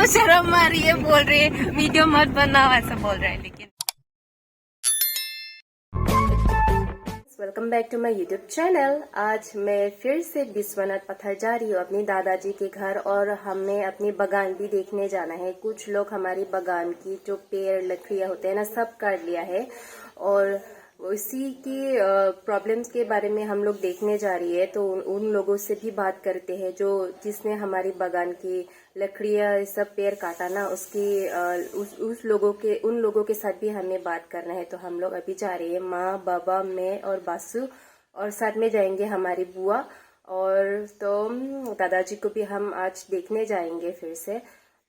शर्म आ रही है, बोल रही है वीडियो मत बनाओ, ऐसा बोल रहे हैं। लेकिन welcome back to my YouTube channel. आज मैं फिर से विश्वनाथ पत्थर जा रही हूँ अपनी दादाजी के घर, और हमें अपनी बागान भी देखने जाना है। कुछ लोग हमारी बागान की जो पेड़ लकड़ियाँ होते हैं ना, सब काट लिया है, और उसी की प्रॉब्लम्स के बारे में हम लोग देखने जा रही है। तो उन लोगों से भी बात करते हैं जो जिसने हमारी बागान की लकड़ियाँ सब पेड़ काटा ना, उस लोगों के उन लोगों के साथ भी हमें बात करना है। तो हम लोग अभी जा रहे हैं, माँ, बाबा, मैं और बासु, और साथ में जाएंगे हमारी बुआ। और तो दादाजी को भी हम आज देखने जाएंगे फिर से।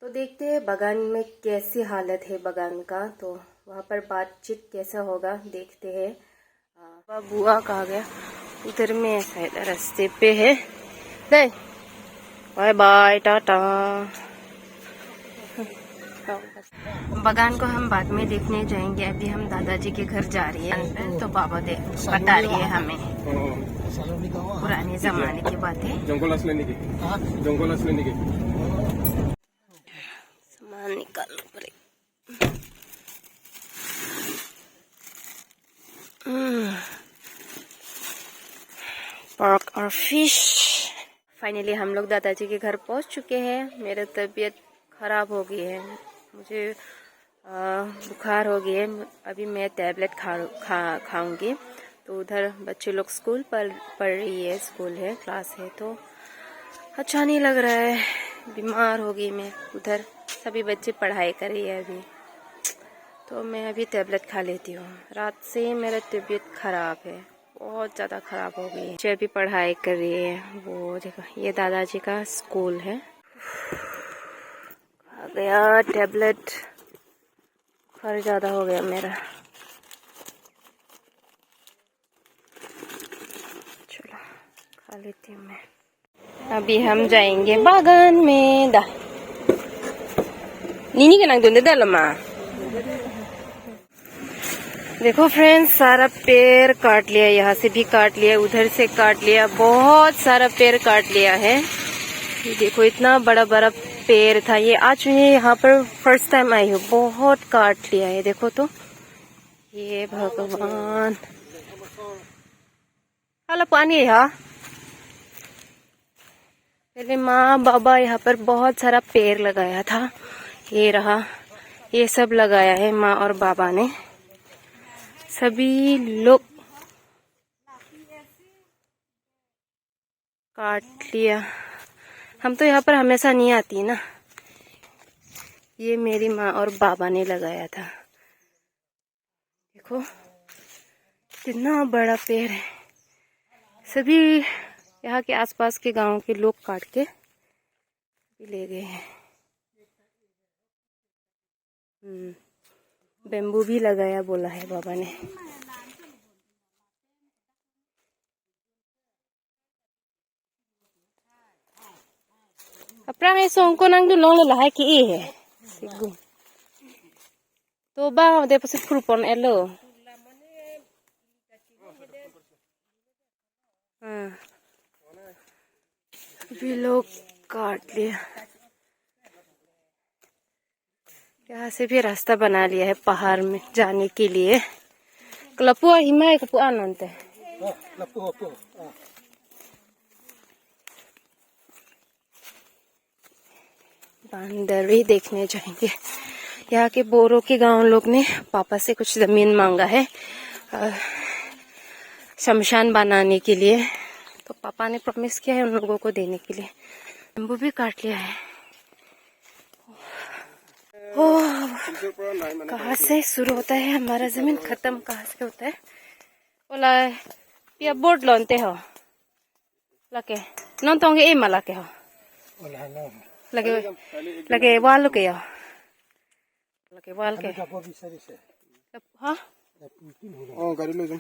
तो देखते हैं बागान में कैसी हालत है बागान का, तो वहाँ पर बातचीत कैसा होगा देखते हैं। बुआ कहाँ गया? उधर में शायद रास्ते पे है। Bye bye, tata. बागान को हम बाद में देखने जाएंगे, अभी हम दादाजी के घर जा रही है। तो बाबा बता रही है हमें पुराने जमाने की बातें। जंगल सामान निकालना पड़ेगा। पर्क और फिश। फाइनली हम लोग दादाजी के घर पहुंच चुके हैं। मेरी तबीयत खराब हो गई है, मुझे बुखार हो गई है। अभी मैं टैबलेट खाऊंगी। तो उधर बच्चे लोग स्कूल पढ़ रही है, स्कूल है, क्लास है, तो अच्छा नहीं लग रहा है, बीमार हो गई मैं। उधर सभी बच्चे पढ़ाई कर रही है अभी, तो मैं अभी टैबलेट खा लेती हूँ। रात से मेरा तबीयत खराब है, बहुत ज़्यादा खराब हो गई है। बच्चे अभी पढ़ाई कर रही है। वो देखो, ये दादाजी का स्कूल है। आ गया टैबलेट, बुखार ज़्यादा हो गया मेरा। चलो खा लेती हूँ मैं। अभी हम जाएंगे बागान में। नीनी के नाम दूंदे दलमा। देखो फ्रेंड्स, सारा पेड़ काट लिया, यहाँ से भी काट लिया, उधर से काट लिया, बहुत सारा पेड़ काट लिया है। ये देखो, इतना बड़ा बड़ा पेड़ था। ये आज मैं यहाँ पर फर्स्ट टाइम आई हूँ, बहुत काट लिया है। देखो तो, ये भगवान। हाल पानी है यहाँ। पहले माँ बाबा यहाँ पर बहुत सारा पेड़ लगाया था। ये रहा, ये सब लगाया है माँ और बाबा ने। सभी लोग काट लिया। हम तो यहाँ पर हमेशा नहीं आती ना। ये मेरी माँ और बाबा ने लगाया था। देखो कितना बड़ा पेड़ है। सभी यहाँ के आसपास के गांव के लोग काट के ले गए हैं। बेम्बू भी लगाया बोला है बाबा ने। अपना सोंग को नंग लोंग ला है कि है सिगु तो बा दे पसे फ्रूपन एलो। भी लोग काट लिया। यहाँ से भी रास्ता बना लिया है पहाड़ में जाने के लिए। क्लपुआ हिमाय कपु आनंद है। बंदर भी देखने जाएंगे। यहाँ के बोरो के गांव लोग ने पापा से कुछ जमीन मांगा है शमशान बनाने के लिए, तो पापा ने प्रॉमिस किया है उन लोगों को देने के लिए। नींबू भी काट लिया है। कहाँ से शुरू होता है हमारा जमीन, खत्म कहाँ से होता है? बोला पिया बोर्ड लोनते हो लगे नॉन तोंगे ए मला के हो लगे वाल के हो लगे वाल के। हाँ ओ गाड़ी ले जाओ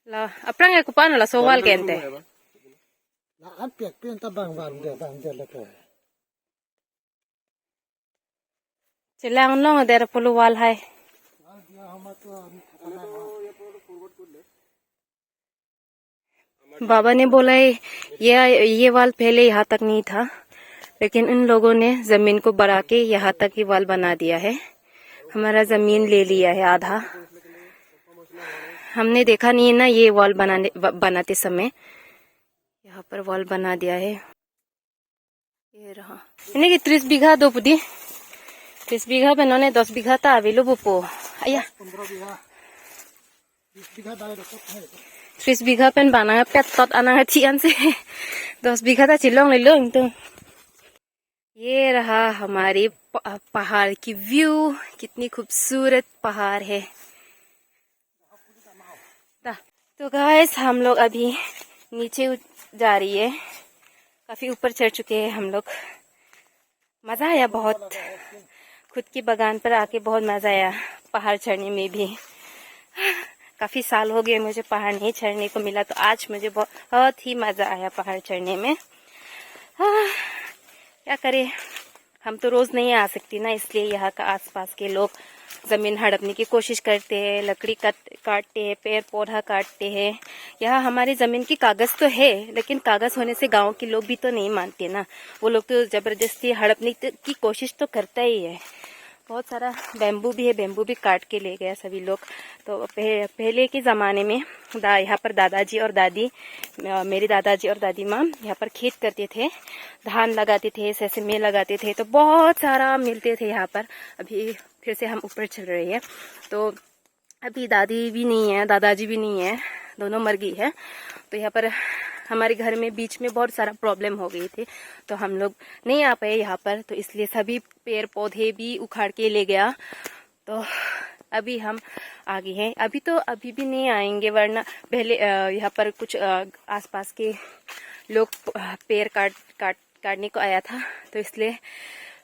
ला अपना को पाना ला सोवाल के अंते ला आप पेक पेन ता बांग दे लगे चिल्लांग लोंग देर पुलु वाल है। बाबा ने बोला ये वाल पहले यहाँ तक नहीं था, लेकिन उन लोगों ने जमीन को बढ़ा के यहाँ तक ही वॉल बना दिया है। हमारा जमीन ले लिया है आधा। हमने देखा नहीं है ना ये वॉल बनाते समय। यहाँ पर वॉल बना दिया है। ये रहा इन्हें 30 बीघा दो पुदी 30 बीघा पे 10 बीघा था अवेलो बुपो आया 30 बीघा पेन बना पेट तट आना थियन से 10 बीघा था चिल्लों ले लो तो ये रहा हमारी पहाड़ की व्यू। कितनी खूबसूरत पहाड़ है। तो गाइस हम लोग अभी नीचे जा रही है। काफी ऊपर चढ़ चुके हैं हम लोग। मजा आया बहुत। खुद की बागान पर आके बहुत मजा आया पहाड़ चढ़ने में भी। काफी साल हो गए मुझे पहाड़ नहीं चढ़ने को मिला, तो आज मुझे बहुत ही मजा आया पहाड़ चढ़ने में। क्या करें, हम तो रोज नहीं आ सकती ना, इसलिए यहाँ का आसपास के लोग जमीन हड़पने की कोशिश करते हैं, लकड़ी काटते हैं, पेड़ पौधा काटते हैं। यहाँ हमारी जमीन की कागज तो है, लेकिन कागज होने से गांव के लोग भी तो नहीं मानते ना। वो लोग तो जबरदस्ती हड़पने की कोशिश तो करता ही है। बहुत सारा बैम्बू भी है, बैम्बू भी काट के ले गया सभी लोग। तो पहले के ज़माने में यहाँ पर दादाजी और दादी, मेरे दादाजी और दादी माँ यहाँ पर खेत करते थे, धान लगाते थे, सेसमे लगाते थे, तो बहुत सारा मिलते थे यहाँ पर। अभी फिर से हम ऊपर चल रहे हैं, तो अभी दादी भी नहीं है, दादाजी भी नहीं है, दोनों मर गई है। तो यहाँ पर हमारे घर में बीच में बहुत सारा प्रॉब्लम हो गई थी, तो हम लोग नहीं आ पाए यहाँ पर, तो इसलिए सभी पेड़ पौधे भी उखाड़ के ले गया। तो अभी हम आगे हैं। अभी भी नहीं आएंगे, वरना पहले यहाँ पर कुछ आसपास के लोग पेड़ काटने को आया था, तो इसलिए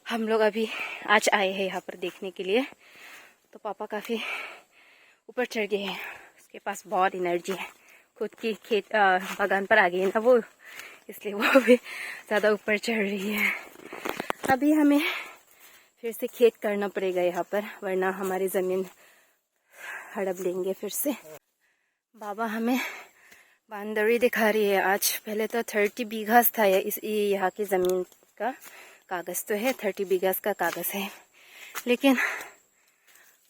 हम लोग अभी आज आए हैं यहाँ पर देखने के लिए। तो पापा काफ़ी ऊपर चढ़ गए हैं, उसके पास बहुत एनर्जी है। खुद की खेत बागान पर आ गई है ना वो, इसलिए वो भी ज़्यादा ऊपर चढ़ रही है। अभी हमें फिर से खेत करना पड़ेगा यहाँ पर, वरना हमारी ज़मीन हड़प लेंगे फिर से। बाबा हमें बांदरी दिखा रही है आज। पहले तो 30 बीघास था यहाँ की ज़मीन का कागज़ तो है, 30 बीघास का कागज़ है, लेकिन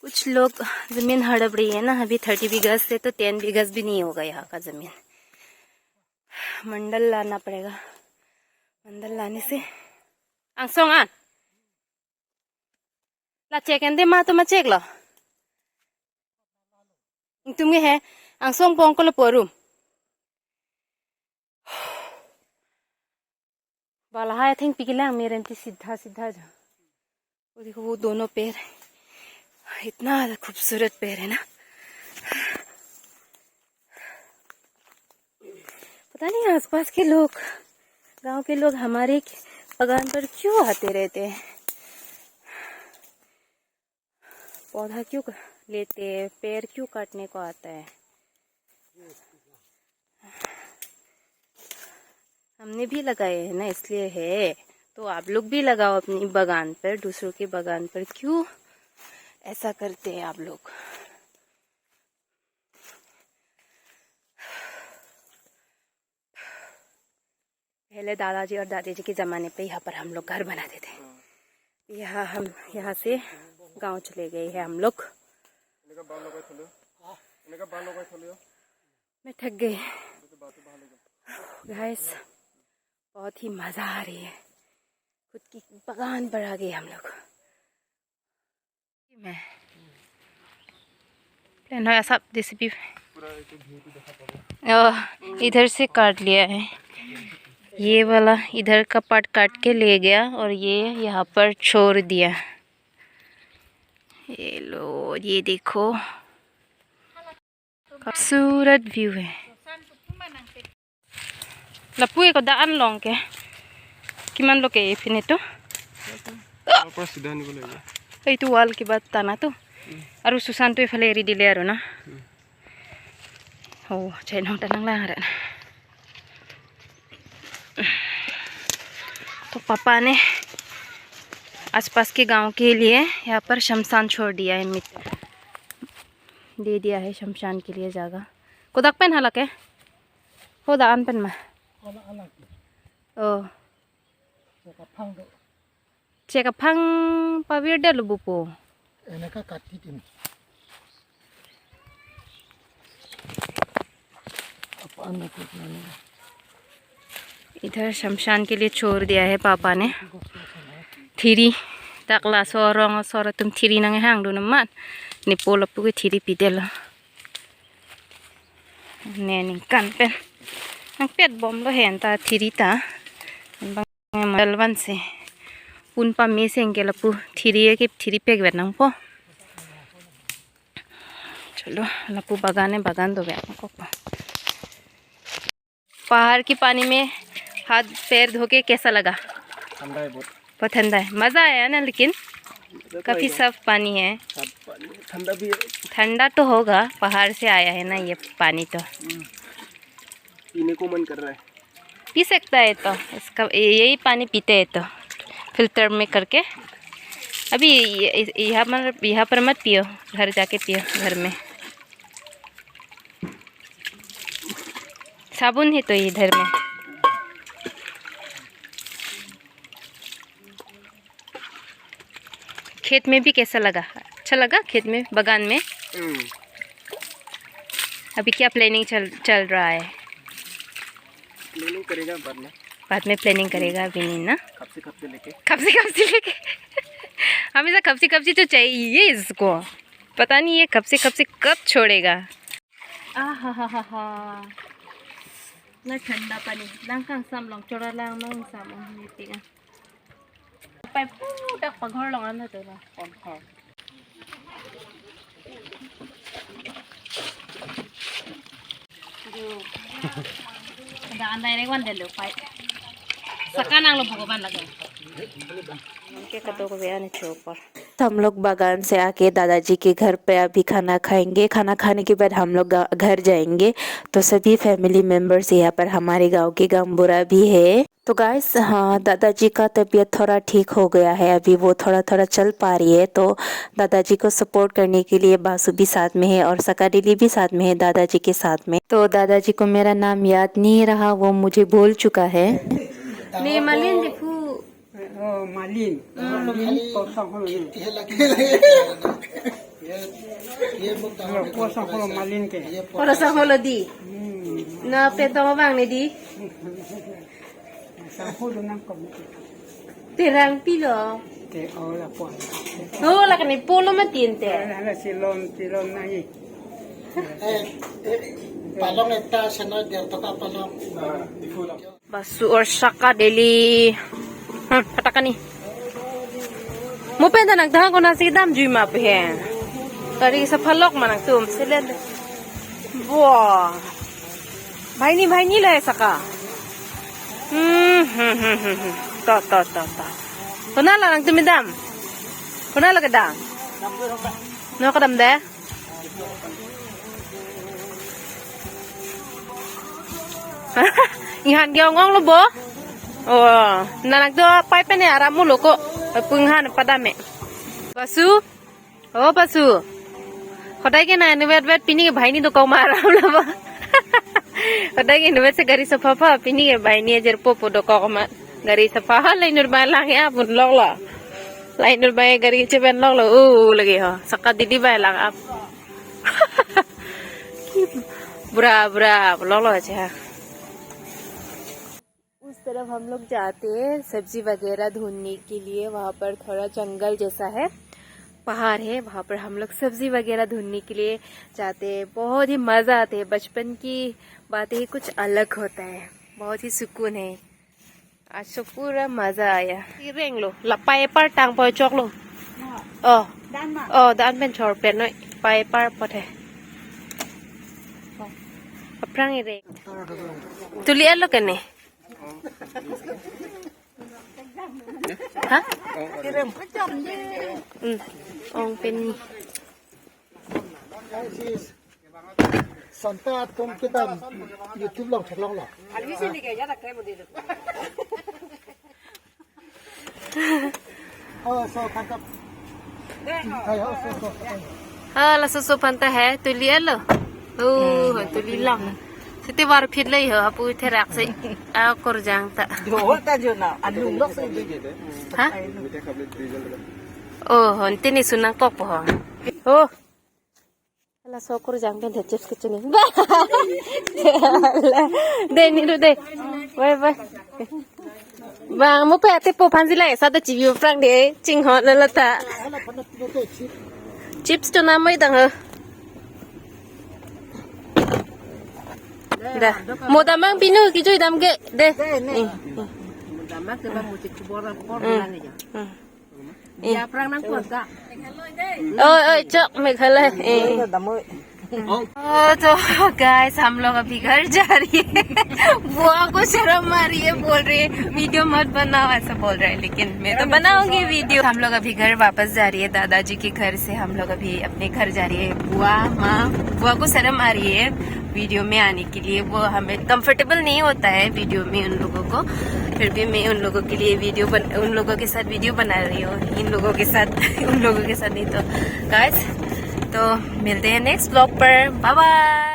कुछ लोग ज़मीन हड़प रही है ना। अभी 30 बीघास से तो 10 बीघास भी नहीं होगा यहाँ का ज़मीन। मंडल लाना पड़ेगा, मंडल लाने से आंसोंग आन ला चेकन दे मा तो मा चेक लो तुम्हें है आंसोंग पोंग को लो पोरूम बाला है थिंक पिघला मेरे सीधा सीधा जा। वो देखो वो दोनों पैर, इतना खूबसूरत पैर है ना। पता नहीं आसपास के लोग, गांव के लोग हमारे बागान पर क्यों आते रहते हैं, पौधा क्यों लेते हैं, पेड़ क्यों काटने को आता है। हमने भी लगाए हैं ना, इसलिए है। तो आप लोग भी लगाओ अपनी बागान पर, दूसरों के बागान पर क्यों ऐसा करते हैं आप लोग। पहले दादाजी और दादी जी के ज़माने पे यहाँ पर हम लोग घर बनाते थे। यहाँ से गांव चले गए हैं हम लोग। मैं थक गई गाइस, बहुत ही मज़ा आ रही है। खुद की बागान पर आ गए हम लोग। मैं सब रेसिपी इधर से काट लिया है, ये वाला इधर का पार्ट काट के ले गया और ये यहाँ पर छोड़ दिया। ये लो, ये देखो खूबसूरत व्यू है। लपुए को दान लोंग के किमान लोग के फिने तो এই তো ওয়াল কিবা টানা তো আৰু সুশান্ত এফালে এৰি দিলে আৰু না। ও চাই নটা নাংলা आरा। तो पापा ने आसपास के गांव के लिए यहाँ पर शमशान छोड़ दिया है, दे दिया है शमशान के लिए जगह। कोदाक पेन हलके हो दान पेन में ओ กับพังดู Cek apang pawir dah lubu po. เอ็นก็กัดที่ดินapa anda punya इधर शमशान के लिए छोड़ दिया है पापा ने. Thiri takla sorong sora tum thiri nang hang do naman. Ni pola pu thiri pidel. Neni kan pen. Ang pet bom lo hen ta thiri ta. Bang malwan se. Pun pa me seng ke la pu thiri ke thiri pek vet nang po. चलो लपू बागान है बागान दो गया को पहाड़ की पानी में हाथ पैर धो के कैसा लगा ठंडा है बहुत ठंडा है मज़ा आया ना लेकिन काफ़ी साफ पानी है ठंडा भी है ठंडा तो होगा पहाड़ से आया है ना ये पानी तो पीने को मन कर रहा है पी सकता है तो इसका यही पानी पीते हैं तो फिल्टर में करके अभी यहाँ पर मत पियो घर जाके पियो घर में साबुन है तो इधर में खेत में भी कैसा लगा अच्छा लगा खेत में बागान में अभी क्या प्लानिंग चल रहा है प्लानिंग करेगा बाद में प्लानिंग करेगा अभी नहीं ना कब से लेके हमेशा कब से तो चाहिए इसको पता नहीं ये कब से कब छोड़ेगा हा ना ठंडा पानी langkang sam long chora lang nang sam ang nitinga pai pu dak paghor long an to la kon khor jo da andai re wan de lo pai sakanang lo bhagwan lage उनके कतों को बयान chopper हम लोग बागान से आके दादाजी के घर पे अभी खाना खाएंगे खाना खाने के बाद हम लोग घर जाएंगे तो सभी फैमिली मेंबर्स यहाँ पर हमारे गांव के गांबुरा भी है तो गाइस हाँ दादाजी का तबीयत थोड़ा ठीक हो गया है अभी वो थोड़ा चल पा रही है तो दादाजी को सपोर्ट करने के लिए बासु भी साथ में है और सकाडिली भी साथ में है दादाजी के साथ में तो दादाजी को मेरा नाम याद नहीं रहा वो मुझे भूल चुका है मालिन पोसंग हो मालिन के पोसंग हो दी ना पे तो बांग ने दी संग हो नम कम terang pilo te ola pon oh la kan polo matin te la silon nai palong eta sana dia toka palong basu or saka deli patakan ni mo penda nagdahan ko na si dam jui ma pe tari sa phalok manang tum silen wow bhai ni la saka to kuna la nang tumidam kuna la kadam no kadam de ihan gyong ngong lo bo oh nanak do pai pe ne aramu lo ko punghan padame basu oh basu khodai ke na vet pini ke bhai ni do kau maram lo ba khodai ke vet se gari safa pini ke bhai ni jer popo do kau ma gari safa lainur ba lang ya pun lok la lainur ba gari chepen lok lo lagi ha saka didi ba lang ap bura lok lo acha उस तरफ हम लोग जाते हैं सब्जी वगैरह ढूंढने के लिए वहाँ पर थोड़ा जंगल जैसा है पहाड़ है वहाँ पर हम लोग सब्जी वगैरह ढूंढने के लिए जाते हैं बहुत ही मज़ा आते है बचपन की बातें ही कुछ अलग होता है बहुत ही सुकून है आज तो पूरा मज़ा आया रेंग लो लपाए पर टांग पर चौक लो दान पेन छोड़ पेन नो पाए पर पटे अपरांग रे तुलिया लो कने hả? Ông bên Santa tum kita YouTube long chak long lo so khantap là susu panta hai tu lihat lo tu li long Siti war phit lei ho apu therak se a kor jang ta. Yo ta jo na anu lok se. Ha? Oh, hon tini sunang kok po ho. Oh. Ala so kor jang ben the chips kitchen. De ni do de. Bye bye. Bang mo pa te po phansi lai sa da chi view frank de ching ho la la ta. Chips to na mai dang ho. Da. Mo da mang pinu ki joi dam ge de. Damak ke bang mucik cibora por ni ja. Ya prang nang kuat ka. Oi oi chok me khale. Damoi. तो guys हम लोग अभी घर जा रही है बुआ को शर्म आ रही है बोल रही है वीडियो मत बनाओ ऐसा बोल रहा है लेकिन मैं तो बनाऊंगी वीडियो हम लोग अभी घर वापस जा रही है दादाजी के घर से हम लोग अभी अपने घर जा रही है बुआ को शर्म आ रही है वीडियो में आने के लिए वो हमें कंफर्टेबल नहीं होता है वीडियो में उन लोगों को फिर भी मैं उन लोगों के लिए उन लोगों के साथ वीडियो बना रही हूँ इन लोगों के साथ उन लोगों के साथ नहीं तो गाइस तो मिलते हैं नेक्स्ट ब्लॉग पर बाय बाय।